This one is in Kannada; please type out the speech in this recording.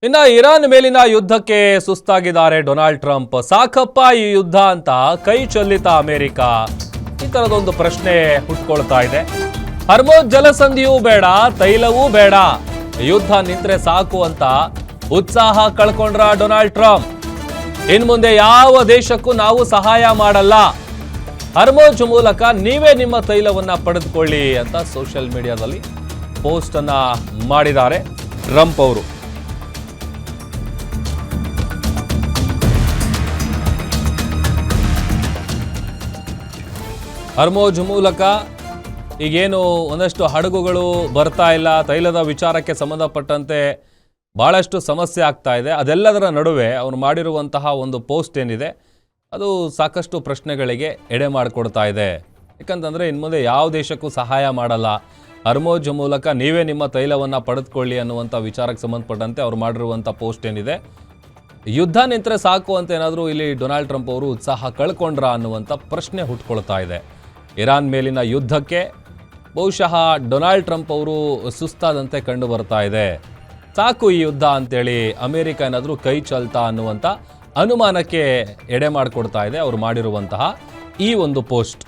ಇನ್ನ ಇರಾನ್ ಮೇಲಿನ ಯುದ್ಧಕ್ಕೆ ಸುಸ್ತಾಗಿದ್ದಾರೆ ಡೊನಾಲ್ಡ್ ಟ್ರಂಪ್. ಸಾಕಪ್ಪ ಈ ಯುದ್ಧ ಅಂತ ಕೈ ಚೆಲ್ಲಿತ ಅಮೆರಿಕ. ಈ ತರದೊಂದು ಪ್ರಶ್ನೆ ಹುಟ್ಕೊಳ್ತಾ ಇದೆ. ಹರ್ಮೋಜ್ ಜಲಸಂಧಿಯೂ ಬೇಡ, ತೈಲವೂ ಬೇಡ, ಯುದ್ಧ ನಿಂತ್ರೆ ಸಾಕು ಅಂತ ಉತ್ಸಾಹ ಕಳ್ಕೊಂಡ್ರ ಡೊನಾಲ್ಡ್ ಟ್ರಂಪ್. ಇನ್ ಮುಂದೆ ಯಾವ ದೇಶಕ್ಕೂ ನಾವು ಸಹಾಯ ಮಾಡಲ್ಲ, ಹರ್ಮೋಜ್ ಮೂಲಕ ನೀವೇ ನಿಮ್ಮ ತೈಲವನ್ನ ಪಡೆದುಕೊಳ್ಳಿ ಅಂತ ಸೋಷಿಯಲ್ ಮೀಡಿಯಾದಲ್ಲಿ ಪೋಸ್ಟ್ ಅನ್ನ ಮಾಡಿದ್ದಾರೆ ಟ್ರಂಪ್ ಅವರು. ಹರ್ಮೋಜ್ ಮೂಲಕ ಈಗೇನು ಒಂದಷ್ಟು ಹಡಗುಗಳು ಬರ್ತಾ ಇಲ್ಲ, ತೈಲದ ವಿಚಾರಕ್ಕೆ ಸಂಬಂಧಪಟ್ಟಂತೆ ಭಾಳಷ್ಟು ಸಮಸ್ಯೆ ಆಗ್ತಾ ಇದೆ. ಅದೆಲ್ಲದರ ನಡುವೆ ಅವರು ಮಾಡಿರುವಂತಹ ಒಂದು ಪೋಸ್ಟ್ ಏನಿದೆ ಅದು ಸಾಕಷ್ಟು ಪ್ರಶ್ನೆಗಳಿಗೆ ಎಡೆ ಮಾಡಿಕೊಡ್ತಾ ಇದೆ. ಯಾಕಂತಂದರೆ ಇನ್ಮುಂದೆ ಯಾವ ದೇಶಕ್ಕೂ ಸಹಾಯ ಮಾಡಲ್ಲ, ಹರ್ಮೋಜ್ ಮೂಲಕ ನೀವೇ ನಿಮ್ಮ ತೈಲವನ್ನು ಪಡೆದುಕೊಳ್ಳಿ ಅನ್ನುವಂಥ ವಿಚಾರಕ್ಕೆ ಸಂಬಂಧಪಟ್ಟಂತೆ ಅವ್ರು ಮಾಡಿರುವಂಥ ಪೋಸ್ಟ್ ಏನಿದೆ, ಯುದ್ಧ ನಿಂತರೆ ಸಾಕು ಅಂತ ಏನಾದರೂ ಇಲ್ಲಿ ಡೊನಾಲ್ಡ್ ಟ್ರಂಪ್ ಅವರು ಉತ್ಸಾಹ ಕಳ್ಕೊಂಡ್ರಾ ಅನ್ನುವಂಥ ಪ್ರಶ್ನೆ ಹುಟ್ಕೊಳ್ತಾ ಇದೆ. ಇರಾನ್ ಮೇಲಿನ ಯುದ್ಧಕ್ಕೆ ಬಹುಶಃ ಡೊನಾಲ್ಡ್ ಟ್ರಂಪ್ ಅವರು ಸುಸ್ತಾದಂತೆ ಕಂಡು ಬರ್ತಾ ಇದೆ. ಸಾಕು ಈ ಯುದ್ಧ ಅಂತೇಳಿ ಅಮೆರಿಕ ಏನಾದರೂ ಕೈ ಚಲ್ತಾ ಅನ್ನುವಂಥ ಅನುಮಾನಕ್ಕೆ ಎಡೆ ಮಾಡಿಕೊಡ್ತಾ ಇದೆ ಅವರು ಮಾಡಿರುವಂತಹ ಈ ಒಂದು ಪೋಸ್ಟ್.